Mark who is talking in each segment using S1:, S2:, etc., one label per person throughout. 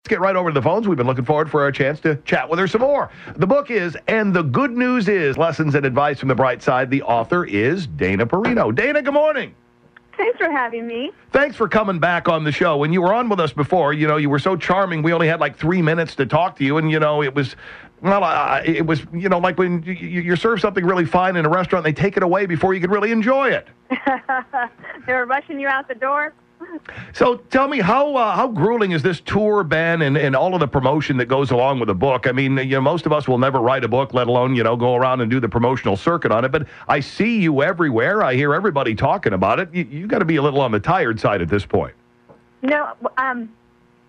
S1: Let's get right over to the phones. We've been looking forward for our chance to chat with her some more. The book is And the Good News Is, Lessons and Advice from the Bright Side. The author is Dana Perino. Dana, good morning.
S2: Thanks for having me.
S1: Thanks for coming back on the show. When you were on with us before, you were so charming. We only had like 3 minutes to talk to you, and, it was, like when you serve something really fine in a restaurant, they take it away before you could really enjoy it.
S2: They were rushing you out the door?
S1: So tell me, how grueling is this tour, Ben, and all of the promotion that goes along with the book? I mean, most of us will never write a book, let alone, go around and do the promotional circuit on it. But I see you everywhere. I hear everybody talking about it. You got to be a little on the tired side at this point.
S2: I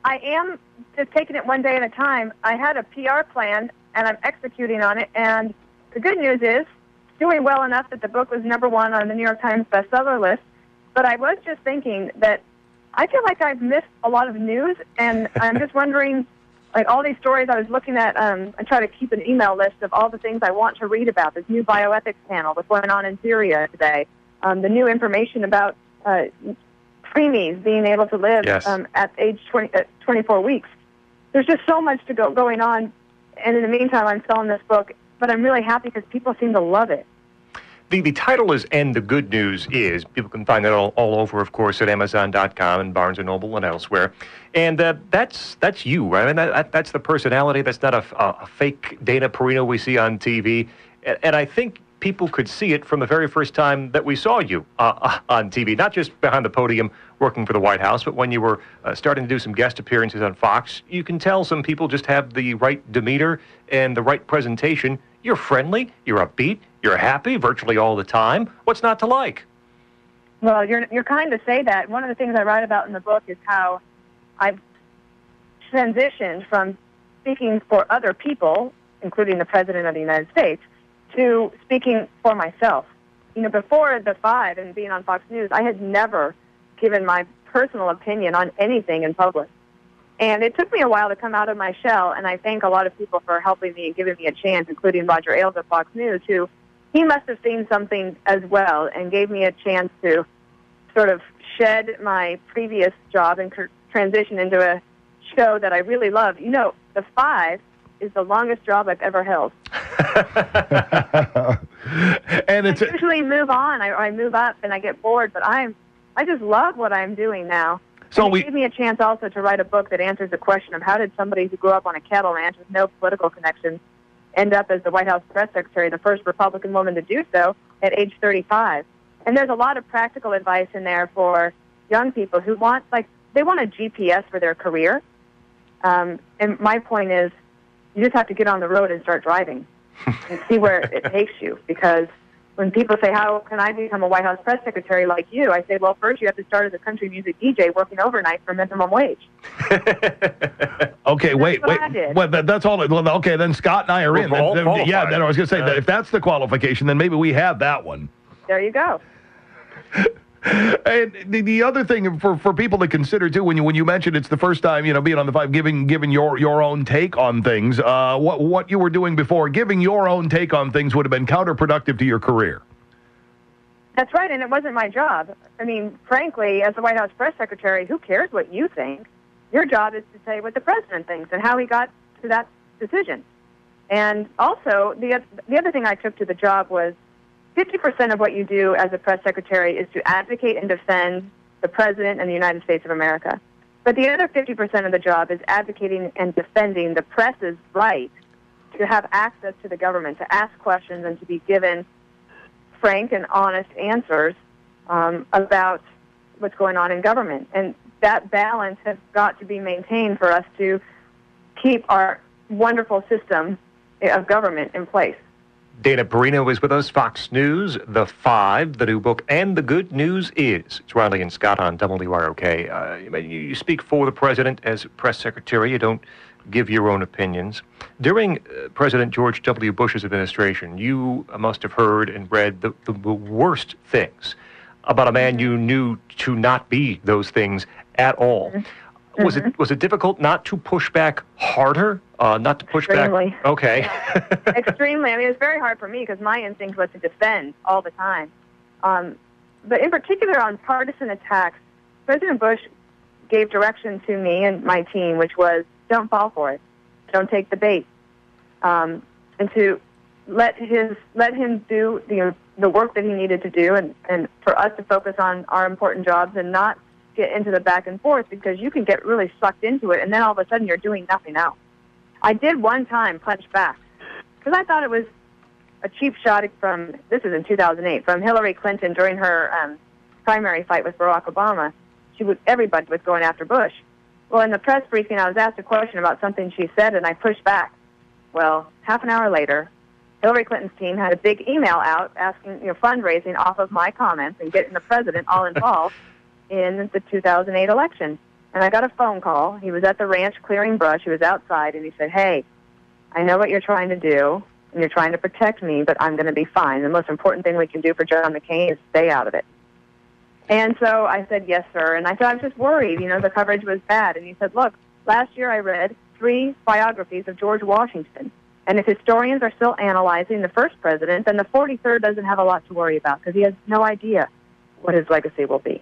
S2: am just taking it one day at a time. I had a PR plan, and I'm executing on it. And the good news is, doing well enough that the book was #1 on the New York Times bestseller list. But I was just thinking that I feel like I've missed a lot of news, and I'm just wondering, like all these stories I was looking at, I try to keep an email list of all the things I want to read about. This new bioethics panel, what's going on in Syria today, the new information about preemies being able to live at age 24 weeks. There's just so much going on, and in the meantime, I'm selling this book, but I'm really happy because people seem to love it.
S3: The title is And the Good News Is. People can find it all over, of course, at Amazon.com and Barnes & Noble and elsewhere. And that's you, right? I mean, that's the personality. That's not a fake Dana Perino we see on TV. And I think people could see it from the very first time that we saw you on TV, not just behind the podium working for the White House, but when you were starting to do some guest appearances on Fox. You can tell some people just have the right demeanor and the right presentation. You're friendly, you're upbeat, you're happy virtually all the time. What's not to like?
S2: Well, you're kind to say that. One of the things I write about in the book is how I've transitioned from speaking for other people, including the President of the United States, to speaking for myself. Before the 5 and being on Fox News, I had never given my personal opinion on anything in public. And it took me a while to come out of my shell, and I thank a lot of people for helping me and giving me a chance, including Roger Ailes at Fox News, who he must have seen something as well and gave me a chance to sort of shed my previous job and transition into a show that I really love. The 5 is the longest job I've ever held.
S1: And I
S2: usually move on. I move up and I get bored, but I just love what I'm doing now. So it gave me a chance also to write a book that answers the question of how did somebody who grew up on a cattle ranch with no political connection end up as the White House press secretary, the first Republican woman to do so at age 35. And there's a lot of practical advice in there for young people who want a GPS for their career. And my point is, you just have to get on the road and start driving and see where it takes you. Because when people say, how can I become a White House press secretary like you? I say, well, first you have to start as a country music DJ working overnight for minimum wage.
S1: Okay, wait. Well, that's all. Okay, then Scott and I are in. Yeah, then I was going to say that if that's the qualification, then maybe we have that one.
S2: There you go.
S1: And the other thing for people to consider too, when you mentioned it's the first time being on the 5, giving your own take on things, what you were doing before, giving your own take on things would have been counterproductive to your career.
S2: That's right, and it wasn't my job. I mean, frankly, as the White House press secretary, who cares what you think? Your job is to say what the president thinks and how he got to that decision. And also, the other thing I took to the job was 50% of what you do as a press secretary is to advocate and defend the President and the United States of America. But the other 50% of the job is advocating and defending the press's right to have access to the government, to ask questions and to be given frank and honest answers about what's going on in government. And that balance has got to be maintained for us to keep our wonderful system of government in place.
S3: Dana Perino is with us, Fox News, The 5, the new book, And the Good News Is. It's Riley and Scot on WROK. You speak for the president as press secretary. You don't give your own opinions. During President George W. Bush's administration, you must have heard and read the worst things about a man you knew to not be those things at all. Mm-hmm. Was it difficult not to push back harder? Not to push
S2: Extremely.
S3: back? Okay.
S2: Yeah. Extremely. I mean, it's very hard for me because my instinct was to defend all the time. But in particular on partisan attacks, President Bush gave direction to me and my team, which was don't fall for it. Don't take the bait. And to let him do the work that he needed to do, and for us to focus on our important jobs and not get into the back and forth, because you can get really sucked into it, and then all of a sudden you're doing nothing else. I did one time punch back because I thought it was a cheap shot from, this is in 2008, from Hillary Clinton during her primary fight with Barack Obama. Everybody was going after Bush. Well, in the press briefing, I was asked a question about something she said, and I pushed back. Well, half an hour later, Hillary Clinton's team had a big email out asking, fundraising off of my comments and getting the president all involved in the 2008 election. And I got a phone call. He was at the ranch clearing brush. He was outside, and he said, "Hey, I know what you're trying to do, and you're trying to protect me, but I'm going to be fine. The most important thing we can do for John McCain is stay out of it." And so I said, "Yes, sir." And I said, "I was just worried. The coverage was bad." And he said, "Look, last year I read 3 biographies of George Washington. And if historians are still analyzing the first president, then the 43rd doesn't have a lot to worry about because he has no idea what his legacy will be."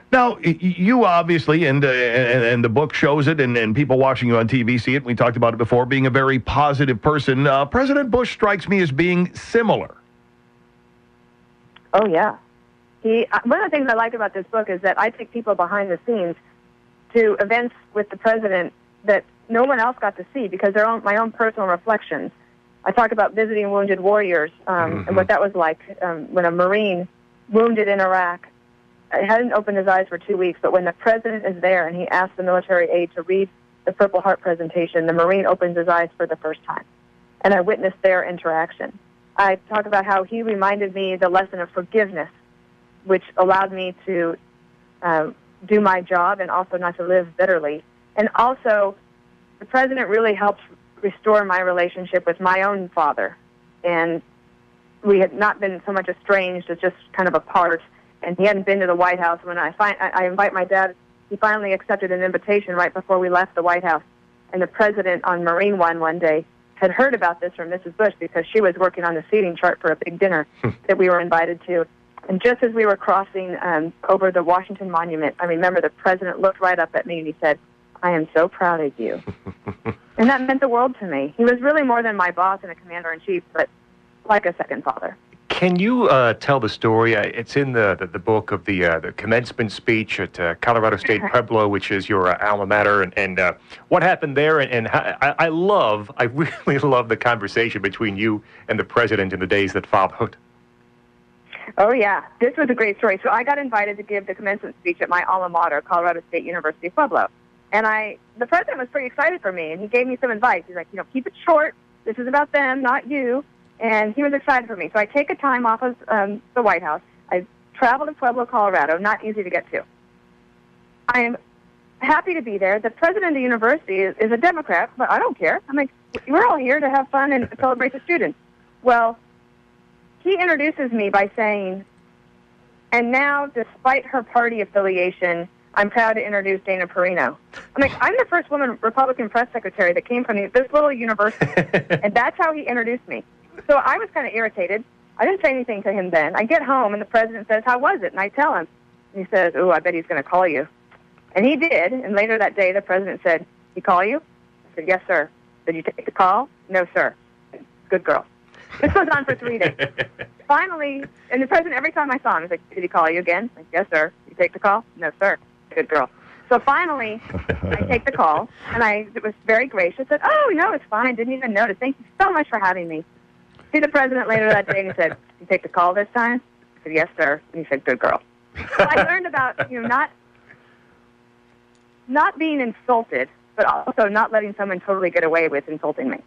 S1: Now, you obviously, and the book shows it, and people watching you on TV see it, we talked about it before, being a very positive person. President Bush strikes me as being similar.
S2: Oh, yeah. One of the things I like about this book is that I take people behind the scenes to events with the president that no one else got to see because they're my own personal reflections. I talk about visiting wounded warriors and what that was like when a Marine wounded in Iraq. He hadn't opened his eyes for 2 weeks, but when the president is there and he asks the military aide to read the Purple Heart presentation, the Marine opens his eyes for the first time. And I witnessed their interaction. I talk about how he reminded me the lesson of forgiveness, which allowed me to do my job and also not to live bitterly. And also, the president really helped restore my relationship with my own father. And we had not been so much estranged as just kind of apart. And he hadn't been to the White House. When I invite my dad, he finally accepted an invitation right before we left the White House. And the president on Marine one day had heard about this from Mrs. Bush because she was working on the seating chart for a big dinner that we were invited to. And just as we were crossing over the Washington Monument, I remember the president looked right up at me and he said, "I am so proud of you." And that meant the world to me. He was really more than my boss and a commander-in-chief, but like a second father.
S3: Can you tell the story? It's in the book of the commencement speech at Colorado State Pueblo, which is your alma mater, and what happened there. And I really love the conversation between you and the president in the days that followed.
S2: Oh, yeah. This was a great story. So I got invited to give the commencement speech at my alma mater, Colorado State University Pueblo. And the president was pretty excited for me, and he gave me some advice. He's like, keep it short. This is about them, not you. And he was excited for me. So I take a time off of the White House. I travel to Pueblo, Colorado, not easy to get to. I am happy to be there. The president of the university is a Democrat, but I don't care. I'm like, we're all here to have fun and celebrate the students. Well, he introduces me by saying, "And now, despite her party affiliation, I'm proud to introduce Dana Perino." I'm like, I'm the first woman Republican press secretary that came from this little university. And that's how he introduced me. So I was kind of irritated. I didn't say anything to him then. I get home, and the president says, "How was it?" And I tell him. And he says, "Oh, I bet he's going to call you." And he did. And later that day, the president said, "He call you?" I said, "Yes, sir." "Did you take the call?" "No, sir." "Good girl." This goes on for 3 days. Finally, and the president, every time I saw him, he's like, "Did he call you again?" I'm like, "Yes, sir." "Did you take the call?" "No, sir." "Good girl." So finally, I take the call, and it was very gracious. I said, "Oh, no, it's fine. Didn't even notice. Thank you so much for having me." See the president later that day, and he said, "Did you take the call this time?" I said, "Yes, sir." And he said, "Good girl." So I learned about not being insulted, but also not letting someone totally get away with insulting me.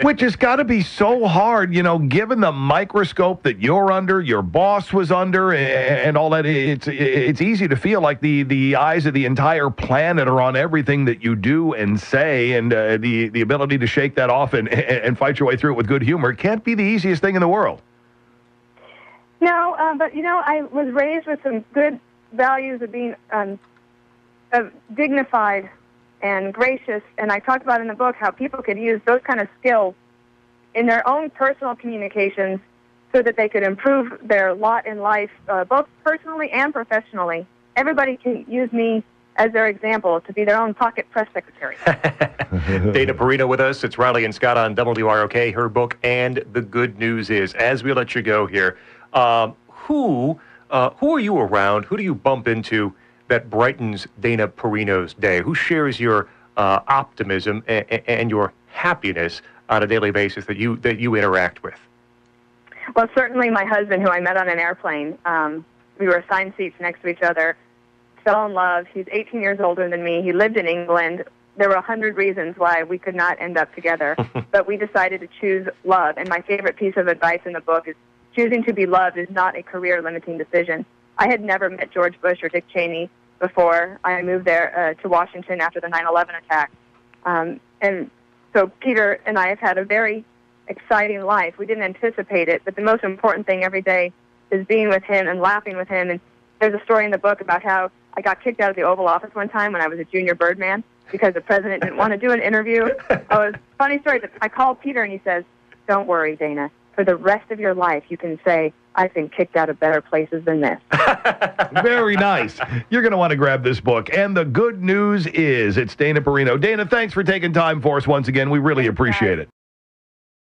S1: Which has got to be so hard, given the microscope that you're under, your boss was under, and all that. It's easy to feel like the eyes of the entire planet are on everything that you do and say, and the ability to shake that off and fight your way through it with good humor can't be the easiest thing in the world.
S2: No, but I was raised with some good values of being dignified and gracious, and I talked about in the book how people could use those kind of skills in their own personal communications so that they could improve their lot in life, both personally and professionally. Everybody can use me as their example to be their own pocket press secretary.
S3: Dana Perino with us. It's Riley and Scott on WROK, her book, And the Good News Is. As we let you go here, who are you around? Who do you bump into that brightens Dana Perino's day? Who shares your optimism and your happiness on a daily basis that you interact with?
S2: Well, certainly my husband, who I met on an airplane. We were assigned seats next to each other, fell in love. He's 18 years older than me. He lived in England. There were 100 reasons why we could not end up together, but we decided to choose love. And my favorite piece of advice in the book is choosing to be loved is not a career-limiting decision. I had never met George Bush or Dick Cheney before I moved there to Washington after the 9/11 attack. And so Peter and I have had a very exciting life. We didn't anticipate it, but the most important thing every day is being with him and laughing with him. And there's a story in the book about how I got kicked out of the Oval Office one time when I was a junior birdman because the president didn't want to do an interview. Oh, it was a funny story. But I called Peter and he says, "Don't worry, Dana. For the rest of your life, you can say, I've been kicked out of better places than this."
S1: Very nice. You're going to want to grab this book. And the good news is it's Dana Perino. Dana, thanks for taking time for us once again. We really appreciate it.